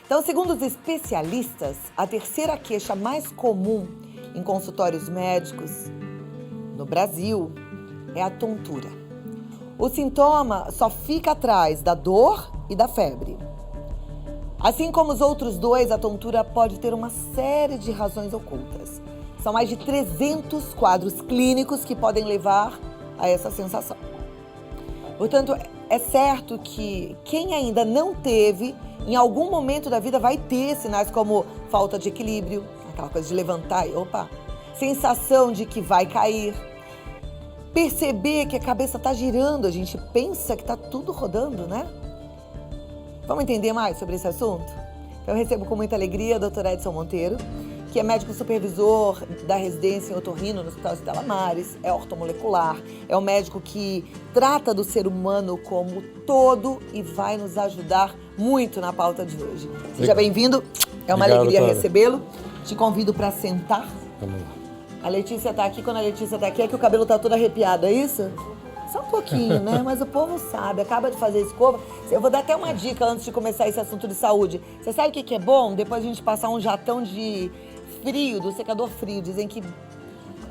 Então, segundo os especialistas, a terceira queixa mais comum em consultórios médicos no Brasil é a tontura. O sintoma só fica atrás da dor e da febre. Assim como os outros dois, a tontura pode ter uma série de razões ocultas. São mais de 300 quadros clínicos que podem levar a essa sensação. Portanto, é certo que quem ainda não teve, em algum momento da vida vai ter sinais como falta de equilíbrio, aquela coisa de levantar e sensação de que vai cair, perceber que a cabeça está girando, a gente pensa que está tudo rodando, né? Vamos entender mais sobre esse assunto? Eu recebo com muita alegria a doutora Edson Monteiro, que é médico supervisor da residência em otorrino no Hospital Stella Maris, é ortomolecular, é um médico que trata do ser humano como todo e vai nos ajudar muito na pauta de hoje. Seja bem-vindo, é uma alegria recebê-lo. Te convido para sentar. Vamos lá. A Letícia está aqui, quando a Letícia está aqui é que o cabelo está todo arrepiado, é isso? Só um pouquinho, né? Mas o povo sabe, acaba de fazer escova. Eu vou dar até uma dica antes de começar esse assunto de saúde. Você sabe o que é bom? Depois a gente passar um jatão de frio, do secador frio. Dizem que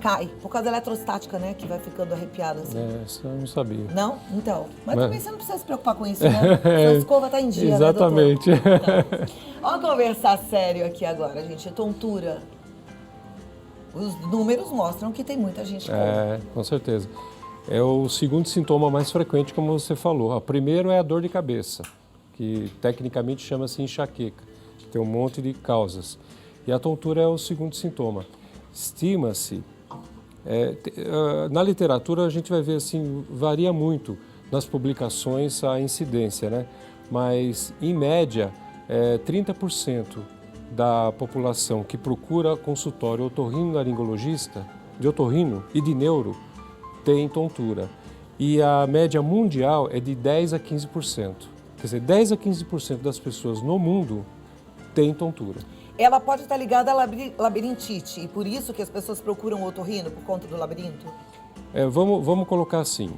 cai, por causa da eletrostática, né? Que vai ficando arrepiado assim. Isso eu não sabia. Não? Então. Mas também você não precisa se preocupar com isso, né? Sua escova tá em dia, exatamente. Né, doutor? Então, vamos conversar sério aqui agora, gente. Tontura. Os números mostram que tem muita gente com certeza. É o segundo sintoma mais frequente, como você falou. O primeiro é a dor de cabeça, que tecnicamente chama-se enxaqueca, que tem um monte de causas. E a tontura é o segundo sintoma. Estima-se, na literatura a gente vai ver assim, varia muito nas publicações a incidência, né? Mas em média, 30% da população que procura consultório otorrino-laringologista, de otorrino e de neuro, tem tontura. E a média mundial é de 10 a 15%. Quer dizer, 10 a 15% das pessoas no mundo têm tontura. Ela pode estar ligada à labirintite e por isso que as pessoas procuram o otorrino, por conta do labirinto? Vamos colocar assim,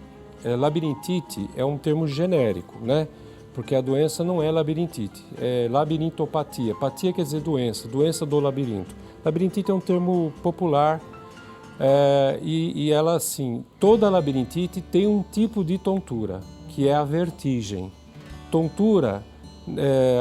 labirintite é um termo genérico, né? Porque a doença não é labirintite, é labirintopatia. Patia quer dizer doença, doença do labirinto. Labirintite é um termo popular e ela, assim, toda labirintite tem um tipo de tontura, que é a vertigem. Tontura,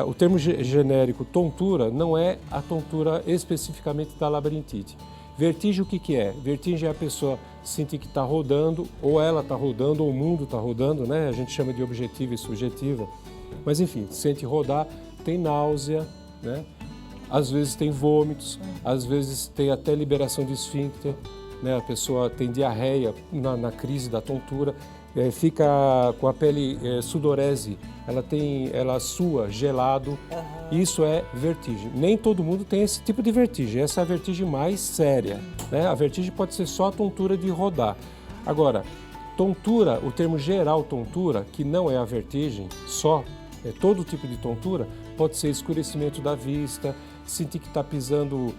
o termo genérico tontura não é a tontura especificamente da labirintite. Vertigem o que é? Vertigem é a pessoa sentir que está rodando, ou ela está rodando, ou o mundo está rodando, né? A gente chama de objetiva e subjetiva. Mas enfim, sente rodar, tem náusea, né? Às vezes tem vômitos, às vezes tem até liberação de esfíncter, né? A pessoa tem diarreia na crise da tontura, fica com a pele sudorese, ela sua, gelado. Isso é vertigem. Nem todo mundo tem esse tipo de vertigem, essa é a vertigem mais séria, né? A vertigem pode ser só a tontura de rodar. Agora, tontura, o termo geral tontura, que não é a vertigem só, é todo tipo de tontura, pode ser escurecimento da vista, sentir que está pisando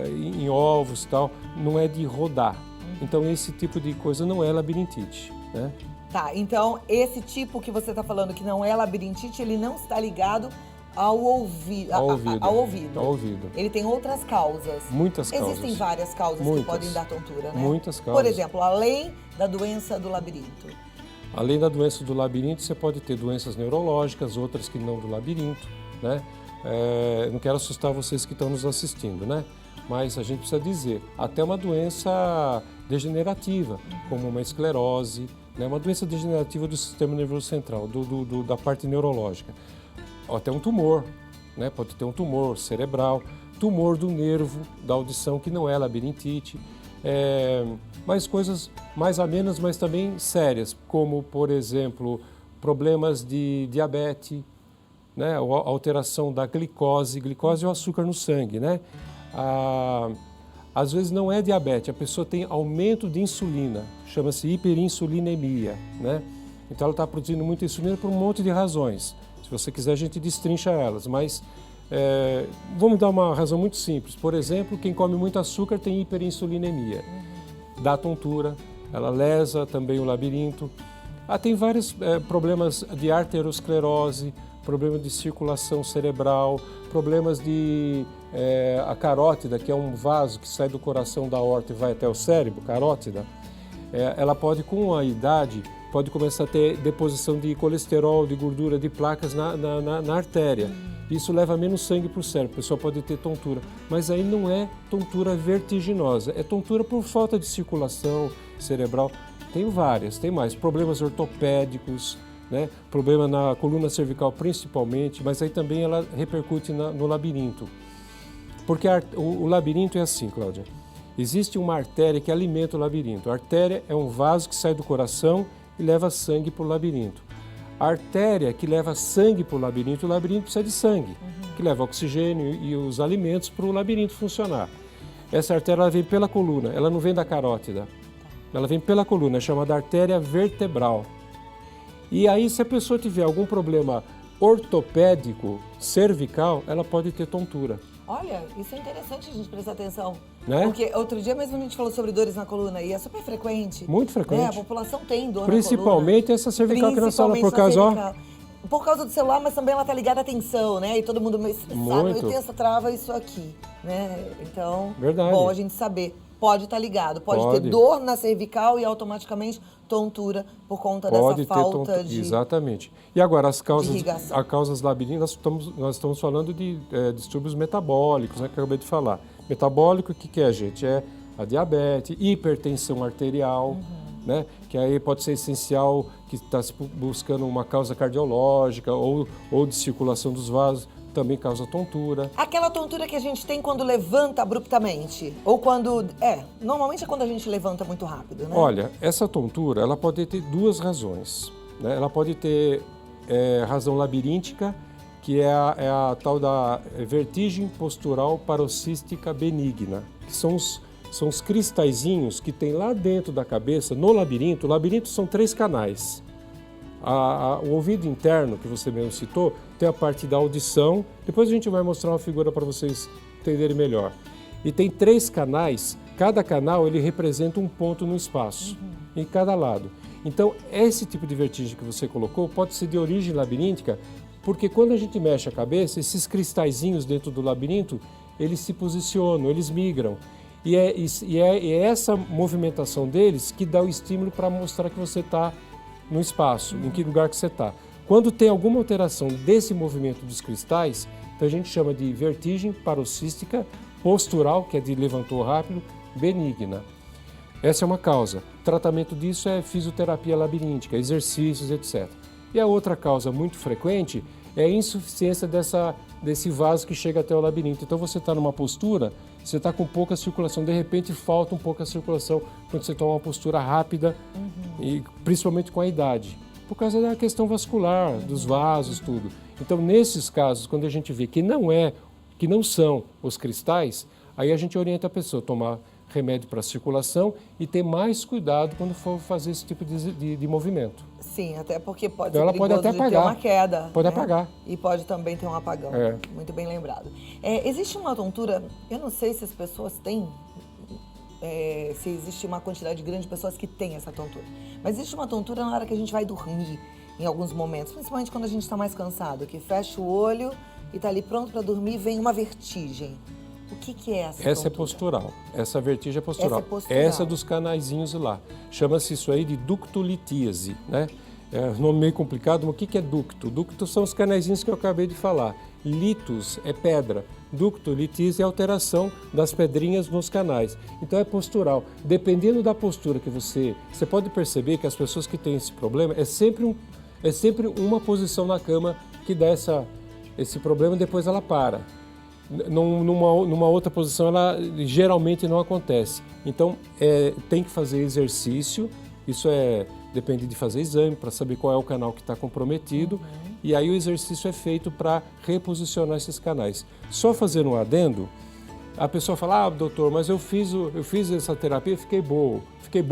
em ovos e tal, não é de rodar. Então esse tipo de coisa não é labirintite, né? Tá, então esse tipo que você está falando que não é labirintite, ele não está ligado ao ouvido. Ao ouvido. Ele tem outras causas. Muitas causas. Existem várias causas que podem dar tontura, né? Muitas causas. Por exemplo, além da doença do labirinto. Além da doença do labirinto, você pode ter doenças neurológicas, outras que não do labirinto, né? Não quero assustar vocês que estão nos assistindo, né? Mas a gente precisa dizer, até uma doença degenerativa, como uma esclerose, né? Uma doença degenerativa do sistema nervoso central, da parte neurológica. Até um tumor, né? Pode ter um tumor cerebral, tumor do nervo, da audição, que não é labirintite. Mas coisas mais amenas, mas também sérias, como, por exemplo, problemas de diabetes, né? Alteração da glicose. Glicose é o açúcar no sangue, né? Às vezes não é diabetes, a pessoa tem aumento de insulina, chama-se hiperinsulinemia, né? Então ela está produzindo muita insulina por um monte de razões. Se você quiser, a gente destrincha elas, mas vamos dar uma razão muito simples. Por exemplo, quem come muito açúcar tem hiperinsulinemia, dá tontura, ela lesa também o labirinto. Tem vários problemas de arteriosclerose, problema de circulação cerebral, problemas de a carótida, que é um vaso que sai do coração da aorta e vai até o cérebro, carótida, ela pode, com a idade, pode começar a ter deposição de colesterol, de gordura, de placas na artéria. Isso leva menos sangue para o cérebro, a pessoa pode ter tontura. Mas aí não é tontura vertiginosa, é tontura por falta de circulação cerebral. Tem várias, tem mais. Problemas ortopédicos, né? Problema na coluna cervical principalmente, mas aí também ela repercute no labirinto. Porque o labirinto é assim, Cláudia. Existe uma artéria que alimenta o labirinto. A artéria é um vaso que sai do coração e leva sangue para o labirinto. A artéria que leva sangue para o labirinto precisa de sangue, que leva oxigênio e os alimentos para o labirinto funcionar. Essa artéria ela vem pela coluna, ela não vem da carótida. Ela vem pela coluna, é chamada artéria vertebral. E aí, se a pessoa tiver algum problema ortopédico, cervical, ela pode ter tontura. Olha, isso é interessante a gente prestar atenção. Né? Porque outro dia mesmo a gente falou sobre dores na coluna e é super frequente. Muito frequente. A população tem dor Principalmente na coluna. essa cervical que nós falamos, por causa do celular, mas também ela tá ligada à tensão, né? E todo mundo meio estressado, eu tenho essa trava, isso aqui, né? Então, verdade. Bom a gente saber. Pode estar ligado, pode ter dor na cervical e automaticamente tontura por conta dessa falta de Exatamente. E agora, as causas labirínticas, nós estamos falando de distúrbios metabólicos, né, que eu acabei de falar. Metabólico, o que é, gente? É a diabetes, hipertensão arterial, né, que aí pode ser essencial, que está buscando uma causa cardiológica ou de circulação dos vasos. Também causa tontura. Aquela tontura que a gente tem quando levanta abruptamente? Ou quando... normalmente é quando a gente levanta muito rápido, né? Olha, essa tontura, ela pode ter duas razões, né? Ela pode ter razão labiríntica, que é a tal da vertigem postural paroxística benigna, que são os cristalzinhos que tem lá dentro da cabeça, no labirinto. O labirinto são 3 canais. O ouvido interno, que você mesmo citou, tem a parte da audição. Depois a gente vai mostrar uma figura para vocês entenderem melhor. E tem 3 canais, cada canal ele representa um ponto no espaço, em cada lado. Então, esse tipo de vertigem que você colocou pode ser de origem labiríntica, porque quando a gente mexe a cabeça, esses cristalzinhos dentro do labirinto, eles se posicionam, eles migram. E é essa movimentação deles que dá o estímulo para mostrar que você está no espaço, em que lugar que você está. Quando tem alguma alteração desse movimento dos cristais, então a gente chama de vertigem paroxística postural, que é de levantou rápido, benigna. Essa é uma causa. O tratamento disso é fisioterapia labiríntica, exercícios, etc. E a outra causa muito frequente é a insuficiência desse vaso que chega até o labirinto. Então você está numa postura, você está com pouca circulação, de repente falta um pouco a circulação quando você toma uma postura rápida, e principalmente com a idade, por causa da questão vascular, dos vasos, tudo. Então, nesses casos, quando a gente vê que não são os cristais, aí a gente orienta a pessoa a tomar remédio para circulação e ter mais cuidado quando for fazer esse tipo de movimento. Sim, até porque pode então, ser ela pode até apagar, ter uma queda. Pode né? apagar. E pode também ter um apagão. Muito bem lembrado. Existe uma tontura, eu não sei se as pessoas têm, se existe uma quantidade grande de pessoas que têm essa tontura. Mas existe uma tontura na hora que a gente vai dormir, em alguns momentos, principalmente quando a gente está mais cansado, que fecha o olho e está ali pronto para dormir, vem uma vertigem. O que é essa tontura? Essa é postural. Essa vertigem é postural. Essa é postural. Essa dos canaizinhos lá. Chama-se isso aí de ductolitíase, né? É um nome meio complicado, mas o que é ducto? Ducto são os canaizinhos que eu acabei de falar. Litus é pedra. Ductolitíase é alteração das pedrinhas nos canais. Então é postural. Dependendo da postura que você pode perceber que as pessoas que têm esse problema é sempre uma posição na cama que dá esse problema e depois ela para. Numa outra posição, ela geralmente não acontece. Então, tem que fazer exercício, isso depende de fazer exame para saber qual é o canal que está comprometido, e aí o exercício é feito para reposicionar esses canais. Só fazer um adendo, a pessoa fala, doutor, mas eu fiz essa terapia, fiquei bom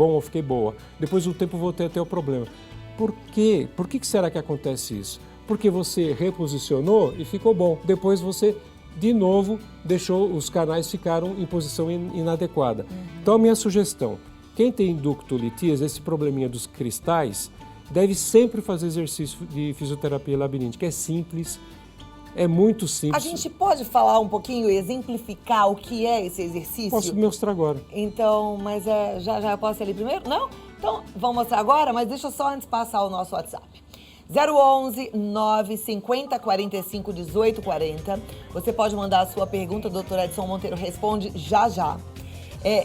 ou fiquei boa. Depois do tempo voltei a ter o problema. Por quê? Por que será que acontece isso? Porque você reposicionou e ficou bom. Depois você de novo, os canais ficaram em posição inadequada. Então, a minha sugestão, quem tem ductolitíase, esse probleminha dos cristais, deve sempre fazer exercício de fisioterapia labiríntica. É simples, é muito simples. A gente pode falar um pouquinho, exemplificar o que é esse exercício? Posso mostrar agora. Então, mas já eu posso ir ali primeiro? Não? Então, vamos mostrar agora, mas deixa eu só antes passar o nosso WhatsApp. 011 950 45 18 40. Você pode mandar a sua pergunta, doutor Edson Monteiro responde já.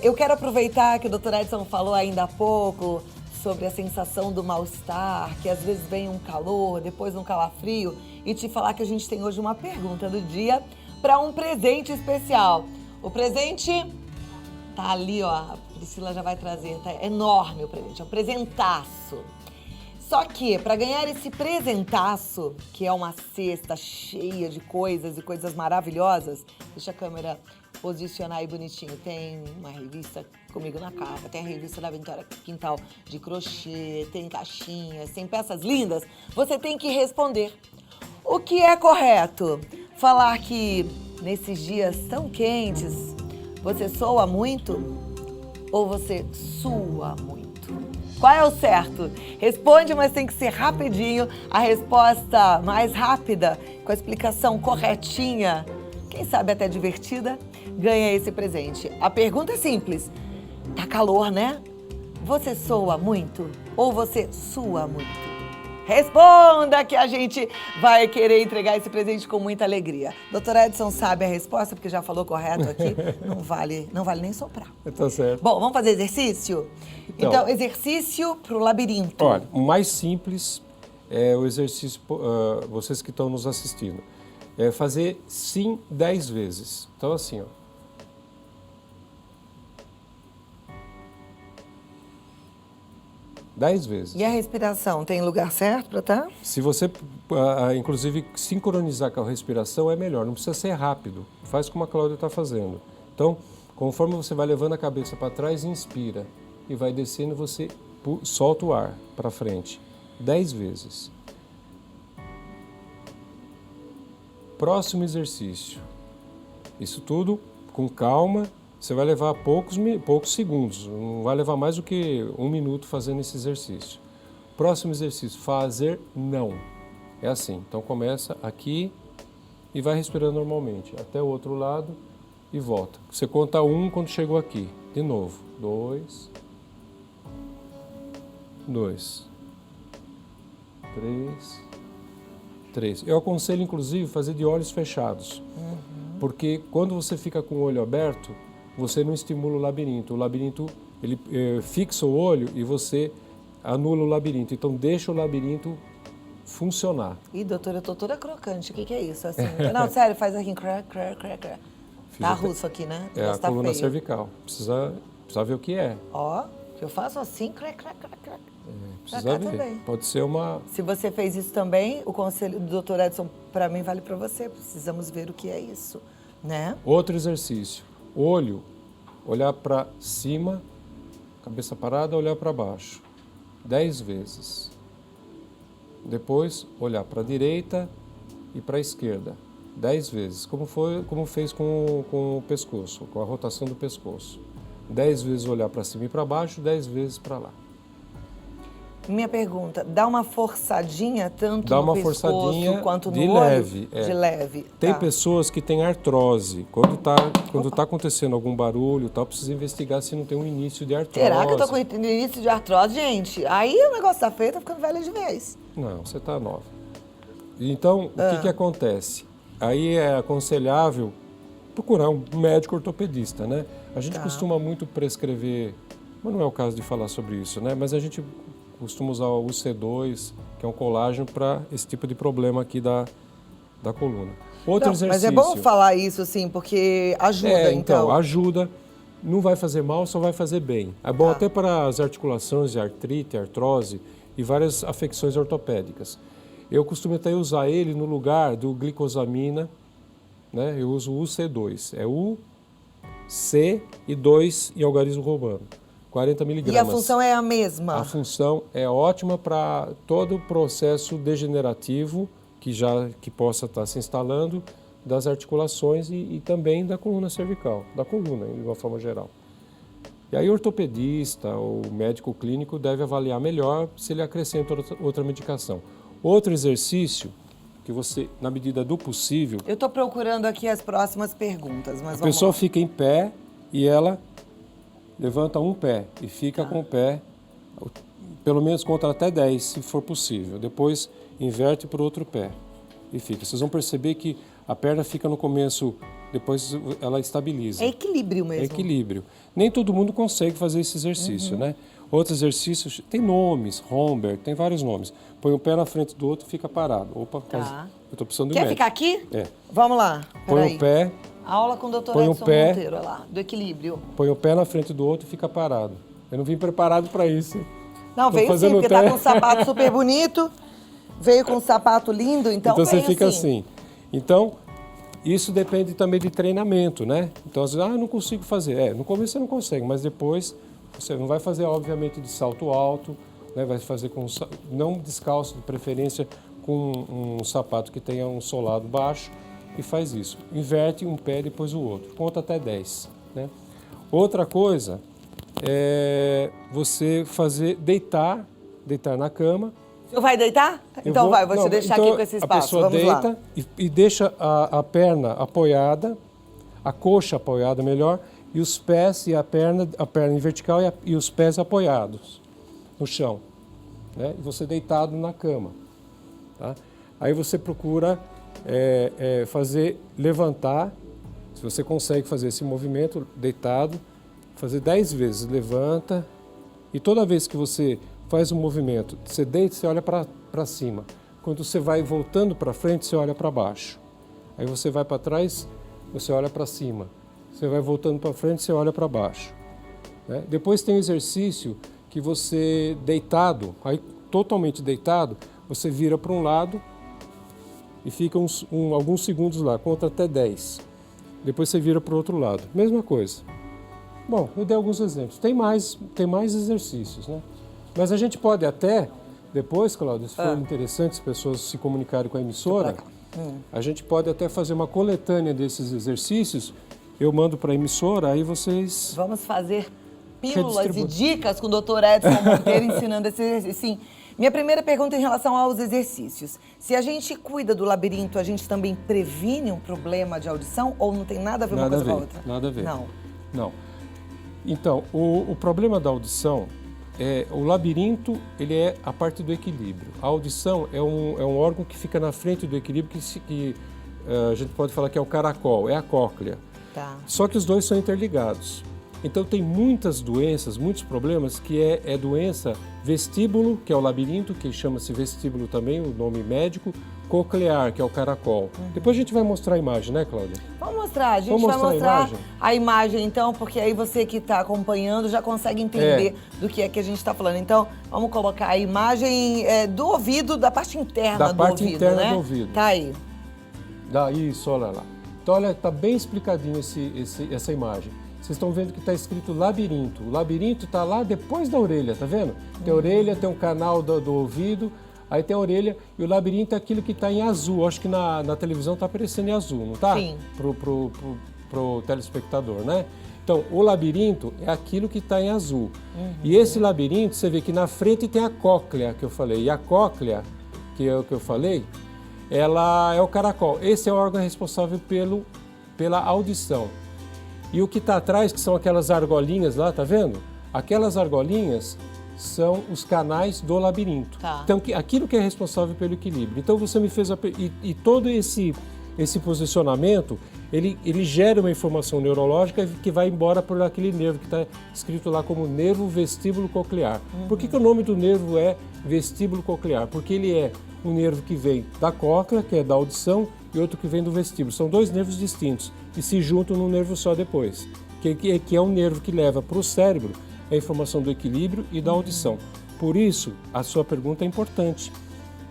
Eu quero aproveitar que o doutor Edson falou ainda há pouco sobre a sensação do mal-estar, que às vezes vem um calor, depois um calafrio, e te falar que a gente tem hoje uma pergunta do dia para um presente especial. O presente tá ali, ó, a Priscila já vai trazer, tá enorme o presente, é um presentaço. Só que, para ganhar esse presentaço, que é uma cesta cheia de coisas e coisas maravilhosas, deixa a câmera posicionar aí bonitinho. Tem uma revista comigo na capa, tem a revista da Vitória Quintal de crochê, tem caixinhas, tem peças lindas. Você tem que responder. O que é correto? Falar que nesses dias tão quentes, você soa muito ou você sua muito? Qual é o certo? Responde, mas tem que ser rapidinho. A resposta mais rápida, com a explicação corretinha, quem sabe até divertida, ganha esse presente. A pergunta é simples. Tá calor, né? Você soa muito ou você sua muito? Responda que a gente vai querer entregar esse presente com muita alegria. Doutor Edson sabe a resposta, porque já falou correto aqui. Não vale nem soprar. Tá certo. Bom, vamos fazer exercício? Então exercício para o labirinto. Olha, o mais simples é o exercício, vocês que estão nos assistindo, é fazer sim 10 vezes. Então assim, ó. Dez vezes. E a respiração, tem lugar certo para estar? Se você, inclusive, sincronizar com a respiração é melhor, não precisa ser rápido. Faz como a Cláudia está fazendo. Então, conforme você vai levando a cabeça para trás, inspira. E vai descendo, você solta o ar para frente. 10 vezes. Próximo exercício. Isso tudo com calma. Você vai levar poucos segundos, não vai levar mais do que 1 minuto fazendo esse exercício. Próximo exercício, fazer não. É assim, então começa aqui e vai respirando normalmente, até o outro lado e volta. Você conta 1 quando chegou aqui, de novo. 2, 3. Eu aconselho, inclusive, fazer de olhos fechados, porque quando você fica com o olho aberto, você não estimula o labirinto. O labirinto, ele fixa o olho e você anula o labirinto. Então, deixa o labirinto funcionar. Ih, doutora, eu tô toda crocante. O que é isso? Assim, não, sério, faz aqui. Tá russo aqui, né? É a coluna cervical. Precisa ver o que é. Ó, que eu faço assim, Precisa ver. Também. Pode ser uma... Se você fez isso também, o conselho do doutor Edson, para mim, vale para você. Precisamos ver o que é isso, né? Outro exercício. Olho, olhar para cima, cabeça parada, olhar para baixo. 10 vezes. Depois, olhar para a direita e para a esquerda. 10 vezes. Como fez com o pescoço, com a rotação do pescoço. 10 vezes olhar para cima e para baixo, 10 vezes para lá. Minha pergunta, dá uma forçadinha tanto dá no uma pescoço forçadinha quanto no de olho? leve. De leve. Tem pessoas que têm artrose. Quando tá acontecendo algum barulho, tal, precisa investigar se não tem um início de artrose. Será que eu tô com início de artrose, gente? Aí o negócio tá feio, tá ficando velha de vez. Não, você tá nova. Então, o que acontece? Aí é aconselhável procurar um médico ortopedista, né? A gente costuma muito prescrever, mas não é o caso de falar sobre isso, né? Mas a gente costuma usar o UC2, que é um colágeno, para esse tipo de problema aqui da coluna. Outro exercício. Mas é bom falar isso, assim, porque ajuda, então. Ajuda. Não vai fazer mal, só vai fazer bem. É bom até para as articulações de artrite, artrose e várias afecções ortopédicas. Eu costumo até usar ele no lugar do glicosamina, né? Eu uso o UC2. É U, C e 2 em algarismo romano. 40 miligramas. E a função é a mesma? A função é ótima para todo o processo degenerativo que possa estar se instalando das articulações e também da coluna cervical, da coluna, de uma forma geral. E aí o ortopedista, o médico clínico deve avaliar melhor se ele acrescenta outra medicação. Outro exercício que você, na medida do possível... Eu estou procurando aqui as próximas perguntas, mas a pessoa fica em pé e ela levanta um pé e fica com o pé, pelo menos conta até 10, se for possível. Depois inverte para o outro pé e fica. Vocês vão perceber que a perna fica no começo, depois ela estabiliza. É equilíbrio mesmo. É equilíbrio. Nem todo mundo consegue fazer esse exercício, né? Outros exercícios, tem nomes, Romberg, tem vários nomes. Põe um pé na frente do outro e fica parado. Opa, eu estou precisando de Quer médico. ficar aqui? É. Vamos lá. Põe o pé. Aula com o Dr. Põe o Edson pé. Monteiro, olha lá, do equilíbrio. Põe o pé na frente do outro e fica parado. Eu não vim preparado para isso. Não, veio sim, porque tá com um sapato super bonito, veio com um sapato lindo, então você veio fica assim. Então, isso depende também de treinamento, né? Então, às vezes, eu não consigo fazer. No começo você não consegue, mas depois você não vai fazer, obviamente, de salto alto, né? Vai fazer com não descalço, de preferência com um sapato que tenha um solado baixo e faz isso. Inverte um pé, depois o outro. Conta até 10, né? Outra coisa é você deitar na cama. Você vai deitar? Então vou te deixar aqui com esse espaço. A pessoa deita e deixa a perna apoiada, a coxa apoiada melhor, e os pés e a perna em vertical e os pés apoiados no chão, né? E você deitado na cama, tá? Aí você procura levantar, se você consegue fazer esse movimento deitado, fazer 10 vezes, levanta, e toda vez que você faz um movimento, você deita, você olha para cima. Quando você vai voltando para frente, você olha para baixo. Aí você vai para trás, você olha para cima. Você vai voltando para frente, você olha para baixo, né? Depois tem o exercício que você deitado, aí totalmente deitado, você vira para um lado e fica alguns segundos lá, conta até 10. Depois você vira para o outro lado, mesma coisa. Bom, eu dei alguns exemplos. Tem mais exercícios, né? Mas a gente pode até, depois, Cláudia, se for interessante, as pessoas se comunicarem com a emissora, a gente pode até fazer uma coletânea desses exercícios, eu mando para a emissora, aí vocês... Vamos fazer pílulas e dicas com o Dr. Edson Monteiro ensinando esse exercício. Sim. Minha primeira pergunta em relação aos exercícios. Se a gente cuida do labirinto, a gente também previne um problema de audição ou não tem nada a ver uma coisa com a outra? Nada a ver. Não. Então, o problema da audição o labirinto, ele é a parte do equilíbrio. A audição é um órgão que fica na frente do equilíbrio, que a gente pode falar que é o caracol, é a cóclea. Tá. Só que os dois são interligados. Então tem muitas doenças, muitos problemas, que é doença vestíbulo, que é o labirinto, que chama-se vestíbulo também, o nome médico, coclear, que é o caracol. Depois a gente vai mostrar a imagem, né, Cláudia? Vamos mostrar, a gente vai mostrar a imagem então, porque aí você que está acompanhando já consegue entender do que é que a gente está falando. Então, vamos colocar a imagem do ouvido, da parte interna do ouvido, né? Da parte interna do ouvido. Tá aí. Isso, olha lá. Então, olha, está bem explicadinho essa imagem. Vocês estão vendo que está escrito labirinto. O labirinto está lá depois da orelha, tá vendo? Tem a orelha, tem um canal do ouvido, aí tem a orelha, e o labirinto é aquilo que está em azul. Acho que na televisão está aparecendo em azul, não está? Sim. Pro telespectador, né? Então, o labirinto é aquilo que está em azul. E esse labirinto, você vê que na frente tem a cóclea, que eu falei. E a cóclea, que é o que eu falei, ela é o caracol. Esse é o órgão responsável pela audição. E o que está atrás, que são aquelas argolinhas lá, tá vendo? Aquelas argolinhas são os canais do labirinto. Tá. Então, aquilo que é responsável pelo equilíbrio. Então, você me fez e todo esse posicionamento, ele gera uma informação neurológica que vai embora por aquele nervo que está escrito lá como nervo vestíbulo coclear. Por que o nome do nervo é vestíbulo coclear? Porque ele é um nervo que vem da cóclea, que é da audição, e outro que vem do vestíbulo. São dois nervos distintos e se juntam num nervo só depois, que é um nervo que leva para o cérebro a informação do equilíbrio e da audição. Por isso, a sua pergunta é importante,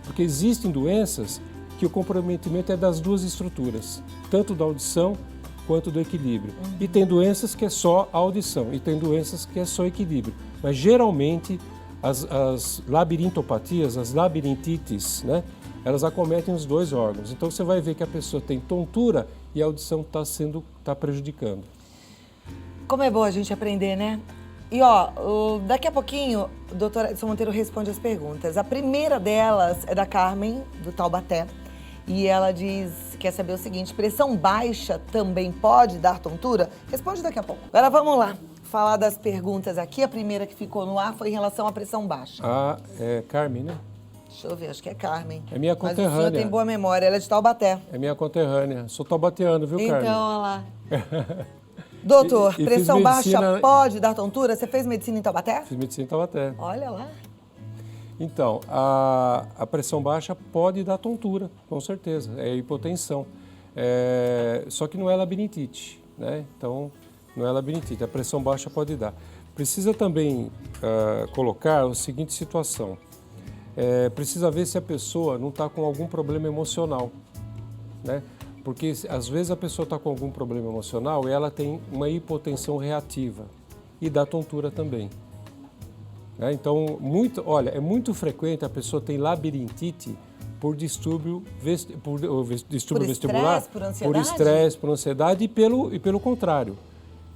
porque existem doenças que o comprometimento é das duas estruturas, tanto da audição quanto do equilíbrio. E tem doenças que é só a audição e tem doenças que é só equilíbrio. Mas geralmente as labirintopatias, as labirintites, né, elas acometem os dois órgãos. Então você vai ver que a pessoa tem tontura e a audição está prejudicando. Como é bom a gente aprender, né? E daqui a pouquinho, a doutora Edson Monteiro responde as perguntas. A primeira delas é da Carmen, do Taubaté. E ela quer saber o seguinte: pressão baixa também pode dar tontura? Responde daqui a pouco. Agora vamos lá, falar das perguntas aqui. A primeira que ficou no ar foi em relação à pressão baixa. É Carmen, né? Deixa eu ver, acho que é Carmen. É minha conterrânea. Mas o senhor tem boa memória, ela é de Taubaté. É minha conterrânea. Sou taubateano, viu, Carmen? Então, olha lá. Doutor, E pressão medicina... baixa pode dar tontura? Você fez medicina em Taubaté? Fiz medicina em Taubaté. Olha lá. Então, a pressão baixa pode dar tontura, com certeza, é hipotensão. Só que não é labirintite, né? Então, não é labirintite, a pressão baixa pode dar. Precisa também colocar a seguinte situação, precisa ver se a pessoa não está com algum problema emocional, né? Porque às vezes a pessoa está com algum problema emocional e ela tem uma hipotensão reativa e dá tontura também. Então, é muito frequente a pessoa ter labirintite por distúrbio vestibular, Por ansiedade? por estresse, por ansiedade e pelo contrário,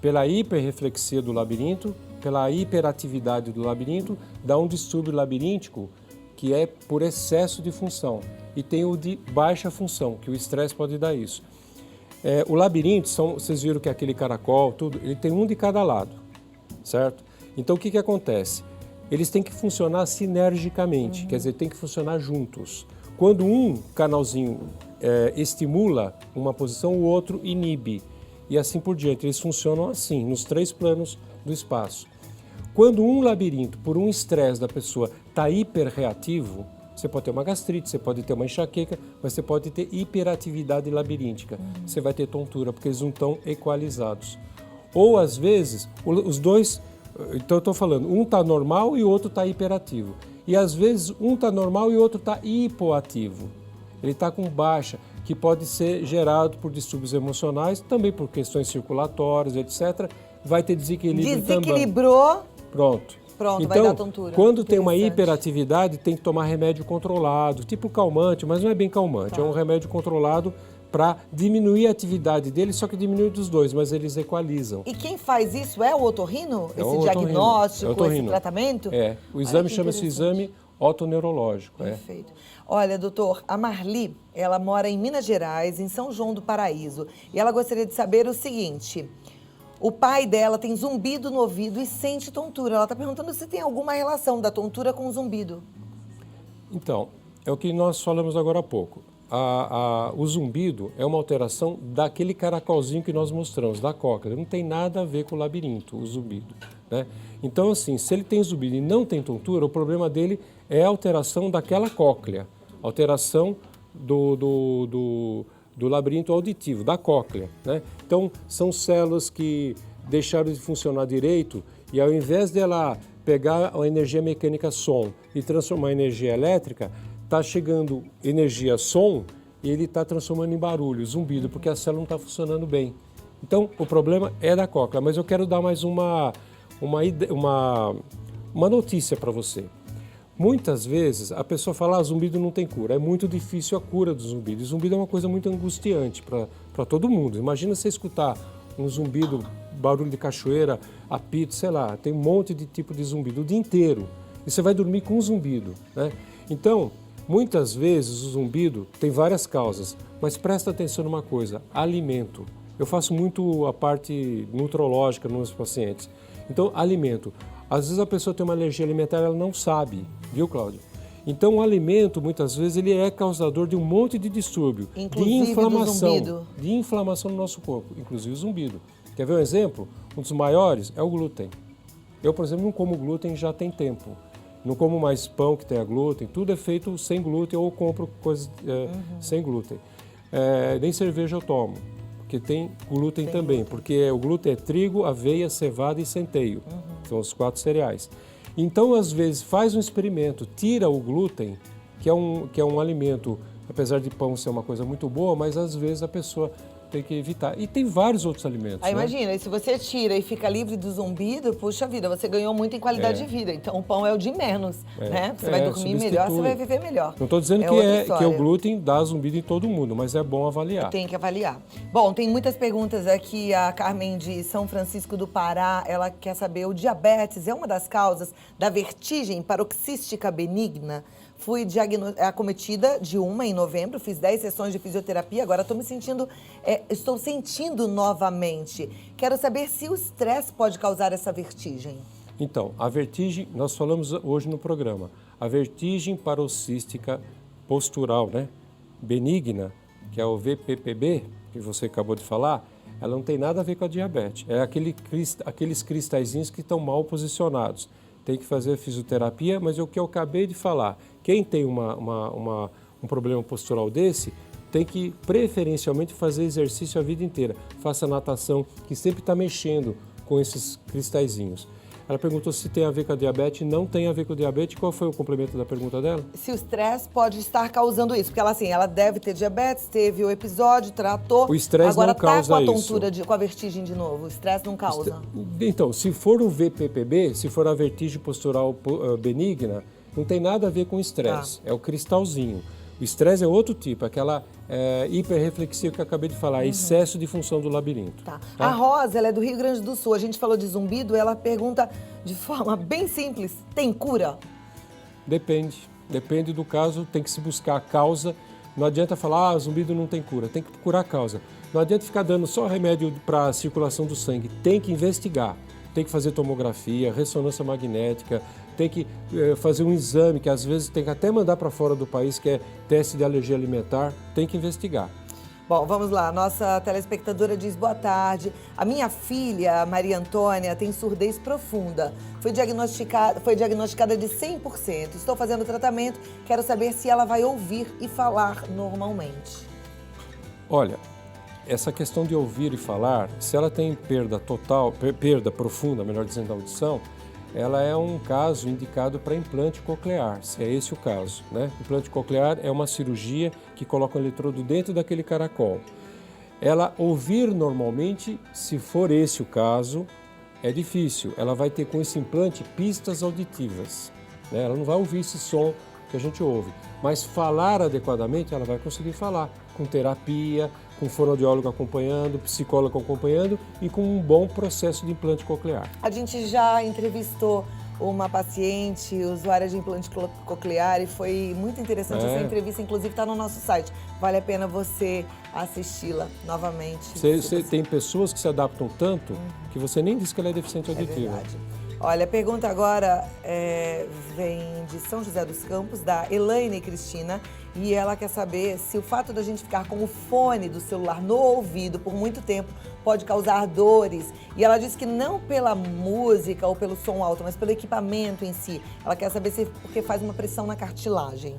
pela hiperreflexia do labirinto, pela hiperatividade do labirinto, dá um distúrbio labiríntico que é por excesso de função e tem o de baixa função, que o estresse pode dar isso. O labirinto, vocês viram que é aquele caracol, tudo, ele tem um de cada lado, certo? Então, o que acontece? Eles têm que funcionar sinergicamente, quer dizer, tem que funcionar juntos. Quando um canalzinho estimula uma posição, o outro inibe. E assim por diante. Eles funcionam assim, nos 3 planos do espaço. Quando um labirinto, por um estresse da pessoa, está hiperreativo, você pode ter uma gastrite, você pode ter uma enxaqueca, mas você pode ter hiperatividade labiríntica. Você vai ter tontura, porque eles não estão equalizados. Ou, às vezes, os dois... Então, eu estou falando, um está normal e o outro está hiperativo. E, às vezes, um está normal e o outro está hipoativo. Ele está com baixa, que pode ser gerado por distúrbios emocionais, também por questões circulatórias, etc. Vai ter desequilíbrio também. Desequilibrou. Pronto, vai então, dar tontura. Quando tem uma hiperatividade, tem que tomar remédio controlado, tipo calmante, mas não é bem calmante. É um remédio controlado para diminuir a atividade dele, só que diminui dos dois, mas eles equalizam. E quem faz isso é o otorrino? É esse o diagnóstico, otorrino. esse tratamento? O exame chama-se exame otoneurológico. Perfeito. Olha, doutor, a Marli, ela mora em Minas Gerais, em São João do Paraíso, e ela gostaria de saber o seguinte: o pai dela tem zumbido no ouvido e sente tontura. Ela está perguntando se tem alguma relação da tontura com o zumbido. Então, é o que nós falamos agora há pouco. O zumbido é uma alteração daquele caracolzinho que nós mostramos, da cóclea. Não tem nada a ver com o labirinto, o zumbido, né? Então, assim, se ele tem zumbido e não tem tontura, o problema dele é a alteração daquela cóclea, alteração do labirinto auditivo, da cóclea, né? Então, são células que deixaram de funcionar direito e, ao invés dela pegar a energia mecânica som e transformar em energia elétrica, está chegando energia som e ele está transformando em barulho, zumbido, porque a célula não está funcionando bem. Então, o problema é da cóclea, mas eu quero dar mais uma notícia para você. Muitas vezes a pessoa fala, zumbido não tem cura, é muito difícil a cura do zumbido. E zumbido é uma coisa muito angustiante para todo mundo. Imagina você escutar um zumbido, barulho de cachoeira, apito, sei lá, tem um monte de tipo de zumbido o dia inteiro. E você vai dormir com um zumbido, né? Então, muitas vezes o zumbido tem várias causas, mas presta atenção numa coisa, alimento. Eu faço muito a parte nutrológica nos pacientes. Então, alimento. Às vezes a pessoa tem uma alergia alimentar, ela não sabe, viu, Cláudio? Então, o alimento, muitas vezes, ele é causador de um monte de distúrbio, inclusive de inflamação, de inflamação no nosso corpo, inclusive o zumbido. Quer ver um exemplo? Um dos maiores é o glúten. Eu, por exemplo, não como glúten já tem tempo. Não como mais pão que tenha glúten, tudo é feito sem glúten ou compro coisas sem glúten. Nem cerveja eu tomo, porque tem glúten também, porque o glúten é trigo, aveia, cevada e centeio, são os 4 cereais. Então, às vezes, faz um experimento, tira o glúten, que é um alimento, apesar de pão ser uma coisa muito boa, mas às vezes a pessoa tem que evitar. E tem vários outros alimentos. Aí né? imagina, e se você tira e fica livre do zumbido, puxa vida, você ganhou muito em qualidade de vida. Então o pão é o de menos, né? Você vai dormir melhor, você vai viver melhor. Não estou dizendo que o glúten dá zumbido em todo mundo, mas é bom avaliar. Tem que avaliar. Bom, tem muitas perguntas aqui. A Carmen de São Francisco do Pará, ela quer saber, o diabetes é uma das causas da vertigem paroxística benigna? Fui acometida de uma em novembro, fiz 10 sessões de fisioterapia, agora estou sentindo novamente. Quero saber se o estresse pode causar essa vertigem. Então, a vertigem, nós falamos hoje no programa, a vertigem paroxística postural, né? Benigna, que é o VPPB, que você acabou de falar, ela não tem nada a ver com a diabetes. É aqueles cristalzinhos que estão mal posicionados. Tem que fazer fisioterapia, mas é o que eu acabei de falar. Quem tem um problema postural desse, tem que preferencialmente fazer exercício a vida inteira. Faça natação, que sempre está mexendo com esses cristalzinhos. Ela perguntou se tem a ver com a diabetes. Não tem a ver com a diabetes. Qual foi o complemento da pergunta dela? Se o estresse pode estar causando isso. Porque ela deve ter diabetes, teve o episódio, tratou. O estresse não causa agora está com a tontura, com a vertigem de novo. O estresse não causa. Então, se for o VPPB, se for a vertigem postural benigna, não tem nada a ver com o estresse. É o cristalzinho. O estresse é outro tipo, aquela hiperreflexia que eu acabei de falar, excesso de função do labirinto. Tá. A Rosa, ela é do Rio Grande do Sul. A gente falou de zumbido, ela pergunta de forma bem simples, tem cura? Depende do caso, tem que se buscar a causa. Não adianta falar, zumbido não tem cura, tem que procurar a causa. Não adianta ficar dando só remédio para a circulação do sangue, tem que investigar. Tem que fazer tomografia, ressonância magnética, tem que fazer um exame, que às vezes tem que até mandar para fora do país, que é teste de alergia alimentar, tem que investigar. Bom, vamos lá. Nossa telespectadora diz, boa tarde. A minha filha, Maria Antônia, tem surdez profunda. Foi diagnosticada de 100%. Estou fazendo tratamento, quero saber se ela vai ouvir e falar normalmente. Olha, essa questão de ouvir e falar, se ela tem perda profunda, melhor dizendo, da audição, ela é um caso indicado para implante coclear, se é esse o caso, né? Implante coclear é uma cirurgia que coloca um eletrodo dentro daquele caracol. Ela ouvir normalmente, se for esse o caso, é difícil. Ela vai ter com esse implante pistas auditivas, né? Ela não vai ouvir esse som que a gente ouve, mas falar adequadamente ela vai conseguir falar, com terapia, com fonoaudiólogo acompanhando, psicólogo acompanhando e com um bom processo de implante coclear. A gente já entrevistou uma paciente, usuária de implante coclear, e foi muito interessante essa entrevista, inclusive está no nosso site. Vale a pena você assisti-la novamente. Tem pessoas que se adaptam tanto que você nem diz que ela é deficiente auditiva. É verdade. Olha, a pergunta agora vem de São José dos Campos, da Elaine Cristina, e ela quer saber se o fato da gente ficar com o fone do celular no ouvido por muito tempo pode causar dores. E ela diz que não pela música ou pelo som alto, mas pelo equipamento em si. Ela quer saber se porque faz uma pressão na cartilagem.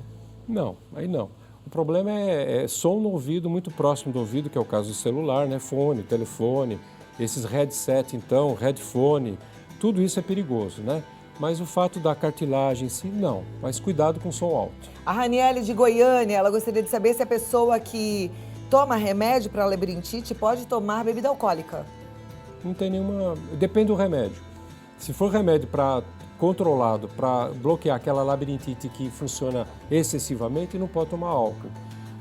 Não, aí não. O problema é som no ouvido, muito próximo do ouvido, que é o caso do celular, né? Fone, telefone, esses headset, então, headphone. Tudo isso é perigoso, né? Mas o fato da cartilagem em si, não. Mas cuidado com o som alto. A Raniele de Goiânia, ela gostaria de saber se a pessoa que toma remédio para labirintite pode tomar bebida alcoólica. Não tem nenhuma... Depende do remédio. Se for remédio controlado para bloquear aquela labirintite que funciona excessivamente, não pode tomar álcool.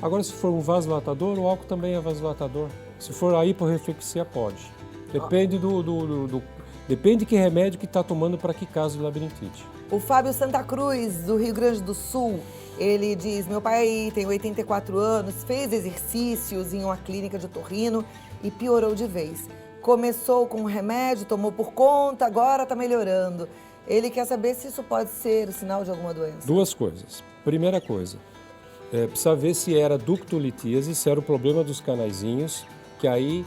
Agora, se for um vasodilatador, o álcool também é vasodilatador. Se for a hiporreflexia, pode. Depende Depende de que remédio que está tomando para que caso de labirintite. O Fábio Santa Cruz, do Rio Grande do Sul, ele diz, meu pai tem 84 anos, fez exercícios em uma clínica de otorrino e piorou de vez. Começou com um remédio, tomou por conta, agora está melhorando. Ele quer saber se isso pode ser o sinal de alguma doença. Duas coisas. Primeira coisa, precisa ver se era ductolitíase, se era o problema dos canaizinhos, que aí...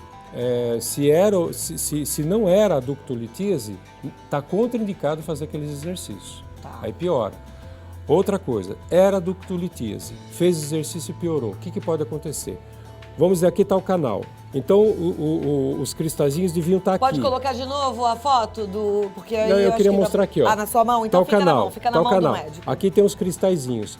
se não era a ductolitíase, está contraindicado fazer aqueles exercícios. Tá. Aí piora. Outra coisa, era ductolitíase, fez exercício e piorou. O que pode acontecer? Vamos dizer, aqui está o canal. Então, os cristalzinhos deviam estar aqui. Pode colocar de novo a foto do... Porque aí não, eu queria mostrar aqui, ó. Ah, na sua mão? Então fica na mão, fica na mão do médico. Aqui tem os cristalzinhos.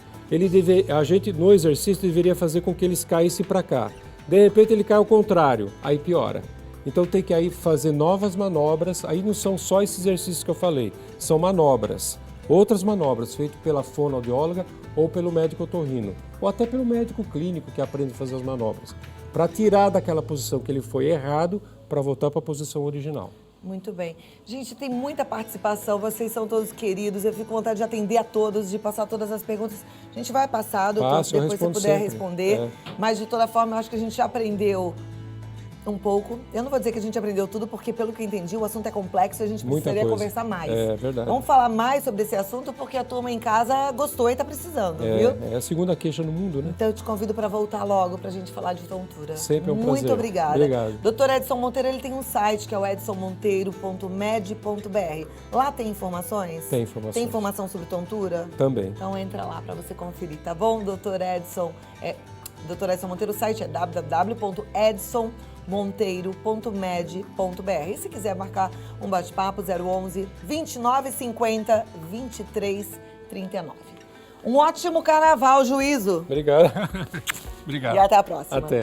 A gente, no exercício, deveria fazer com que eles caíssem para cá. De repente ele cai ao contrário, aí piora. Então tem que aí fazer novas manobras, aí não são só esses exercícios que eu falei, são manobras. Outras manobras feitas pela fonoaudióloga ou pelo médico otorrino, ou até pelo médico clínico que aprende a fazer as manobras, para tirar daquela posição que ele foi errado para voltar para a posição original. Muito bem. Gente, tem muita participação, vocês são todos queridos, eu fico com vontade de atender a todos, de passar todas as perguntas. A gente vai passar, doutor, se depois você puder responder. Mas, de toda forma, eu acho que a gente já aprendeu um pouco. Eu não vou dizer que a gente aprendeu tudo, porque, pelo que eu entendi, o assunto é complexo e a gente precisaria conversar mais. É verdade. Vamos falar mais sobre esse assunto, porque a turma em casa gostou e está precisando, viu? É a segunda queixa no mundo, né? Então eu te convido para voltar logo para a gente falar de tontura. Sempre é um prazer. Muito obrigada. Obrigado. Dr. Edson Monteiro, ele tem um site que é o edsonmonteiro.med.br. Lá tem informações? Tem informações. Tem informação sobre tontura? Também. Então entra lá para você conferir, tá bom, Dr. Edson? Dr. Edson Monteiro, o site é www.edsonmonteiro.med.br. E se quiser marcar um bate-papo, 011 2950 2339. Um ótimo carnaval, juízo. Obrigado. Obrigado. E até a próxima. Até.